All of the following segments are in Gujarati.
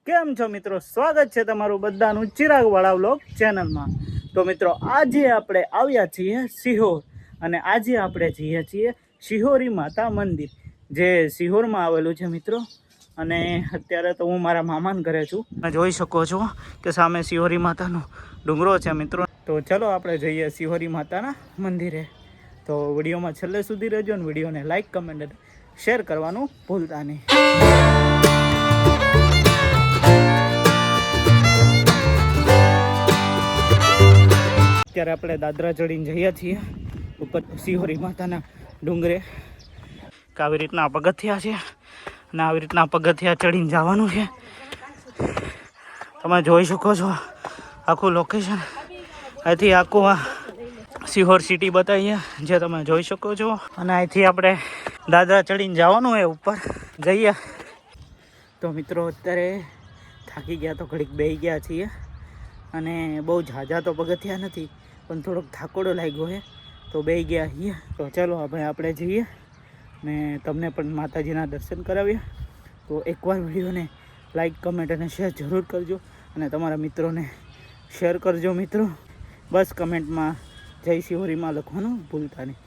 કેમ છો મિત્રો? સ્વાગત છે તમારું બધાનું ચિરાગવાળા વ્લોગ ચેનલમાં। તો મિત્રો આજે આપણે આવ્યા છીએ સિહોર અને આજે આપણે જઈએ છીએ શિહોરી માતા મંદિર જે સિહોરમાં આવેલું છે મિત્રો। અને અત્યારે તો હું મારા મામાના ઘરે છું। તમે જોઈ શકો છો કે સામે શિહોરી માતાનો ડુંગરો છે મિત્રો। તો ચલો આપણે જઈએ શિહોરી માતાના મંદિરે। તો વિડીયોમાં છેલ્લે સુધી રહેજો અને વિડીયોને લાઈક કમેન્ટ શેર કરવાનું ભૂલતા નહીં। અત્યારે આપણે દાદરા ચડીને જઈએ છીએ ઉપર શિહોરી માતાના ડુંગરે। આવી રીતના પગથિયા છે અને આવી રીતના પગથિયા ચડીને જવાનું છે। તમે જોઈ શકો છો આખું લોકેશન। અહીંથી આખું આ શિહોર સિટી બતાવીએ જે તમે જોઈ શકો છો। અને અહીંથી આપણે દાદરા ચડીને જવાનું હોય ઉપર જઈએ। તો મિત્રો અત્યારે થાકી ગયા તો ઘડીક બેસી ગયા છીએ અને બહુ ઝાઝા તો પગથિયા નથી પણ થોડોક થાકોડો લાગ્યો છે તો બેસી ગયા છીએ। તો ચાલો આપણે જઈએ ને તમને પણ માતાજીના દર્શન કરાવીએ। તો એકવાર વિડીયોને લાઈક કમેન્ટ અને શેર જરૂર કરજો અને તમારા મિત્રોને શેર કરજો મિત્રો। બસ કમેન્ટમાં જય શિહોરીમાં લખવાનું ભૂલતા નહીં।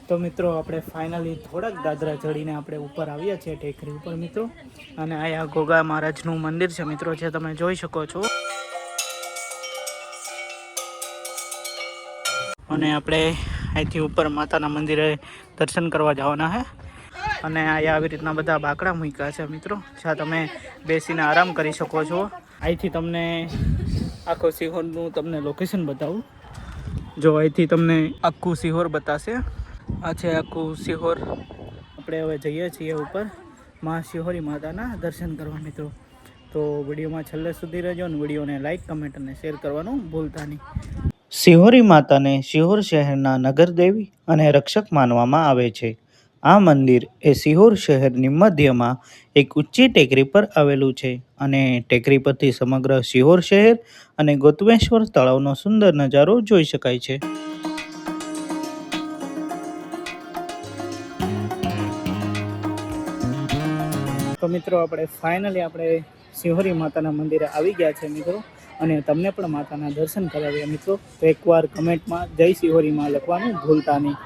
તો મિત્રો આપણે ફાઇનલી થોડાક દાદરા ચડીને આપણે ઉપર આવ્યા છીએ ટેકરી ઉપર મિત્રો। અને અહીંયા ગોગા મહારાજનું મંદિર છે મિત્રો જે તમે જોઈ શકો છો। અને આપણે અહીંથી ઉપર માતાના મંદિરે દર્શન કરવા જવાના છે। અને અહીંયા આવી રીતના બધા બાકડા મૂક્યા છે મિત્રો જ્યાં તમે બેસીને આરામ કરી શકો છો। અહીંથી તમને આખો સિહોરનું તમને લોકેશન બતાવું। જો અહીંથી તમને આખું સિહોર બતાશે। આ છે આખું સિહોર। આપણે હવે જઈએ છીએ ઉપર મહાશિહોરી માતાના દર્શન કરવા મિત્રો। તો વિડીયોમાં છેલ્લે સુધી રહેજો અને વિડીયોને લાઈક કમેન્ટ અને શેર કરવાનું ભૂલતા નહીં। શિહોરી માતાને શિહોર શહેરના નગરદેવી અને રક્ષક માનવામાં આવે છે। આ મંદિર એ શિહોર શહેરની મધ્યમાં એક ઊંચી ટેકરી પર આવેલું છે અને ટેકરી પરથી સમગ્ર શિહોર શહેર અને ગોતમેશ્વર તળાવનો સુંદર નજારો જોઈ શકાય છે। તો મિત્રો આપણે ફાઇનલી આપણે શિહોરી માતાના મંદિરે આવી ગયા છે મિત્રો અને તમને પણ માતાના દર્શન કરાવ્યા મિત્રો। તો એકવાર કમેન્ટમાં જય શિહોરીમાં લખવાનું ભૂલતા નહીં।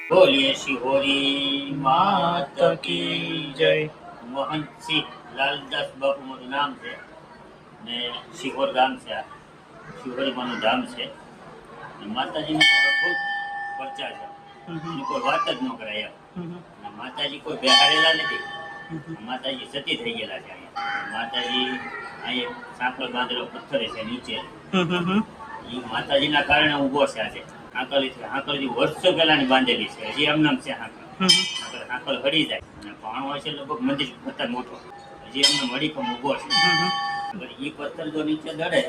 बोलिए शिहोरी माता की जय। मोहन सिंह लालदास बापू मारू नाम है ने शिहोर गाम से शिहोरी मानु धाम से माताजी ने अद्भुत पर्चा है। कोई बात ज न कराया। माताजी कोई बेहाड़ेला नहीं। माताजी सती थई गेला छे। माताजी आए सांकल बांधेलो पत्थर है नीचे ई माताजी ना कारणे उभो छे। आज हाकल वर्षो पहला बांधेली है। हजी एमनाम से हाकल हड़ी जाए पाणो हशे लगभग मंदिर करता मोटो हजी एमने मड़ीकम उभो छे। अगर ई पत्थर जो नीचे दड़े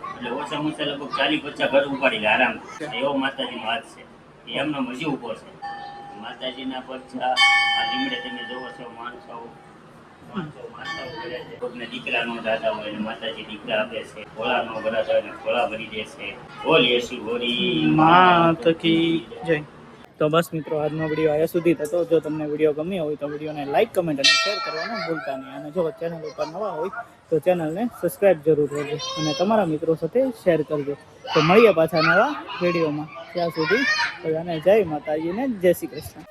એટલે ઓછામાં ઓછા લગભગ 40-50 ઘર ઉપાડી લે આરામ। એવો માતાજીનો હાથ છે એ એમનો હજી ઉભો છે। માતાજીના પરચા આ લીમડે તમે જોવો છો માણસો માતાઓ કરે છે। કોઈને દીકરાનો દાદા હોય ને માતાજી દીકરા આપે છે। ભોળાનો ભરાતા હોય ને ભોળા ભરી દે છે। બોલીએ શિહોરી માતા की जय। તો બસ મિત્રો આજનો વિડીયો આયા સુધી હતો। જો તમને વિડીયો ગમ્યો હોય તો વિડીયોને લાઈક કમેન્ટ અને શેર કરવાનું ભૂલતા નહીં। અને જો ચેનલ ઉપર નવા હોય તો ચેનલને સબસ્ક્રાઈબ જરૂર કરજો અને તમારા મિત્રો સાથે શેર કરજો। તો મળીએ પાછા નવા વિડીયોમાં। ત્યાં સુધી બધાને જય માતાજીને જય શ્રી કૃષ્ણ।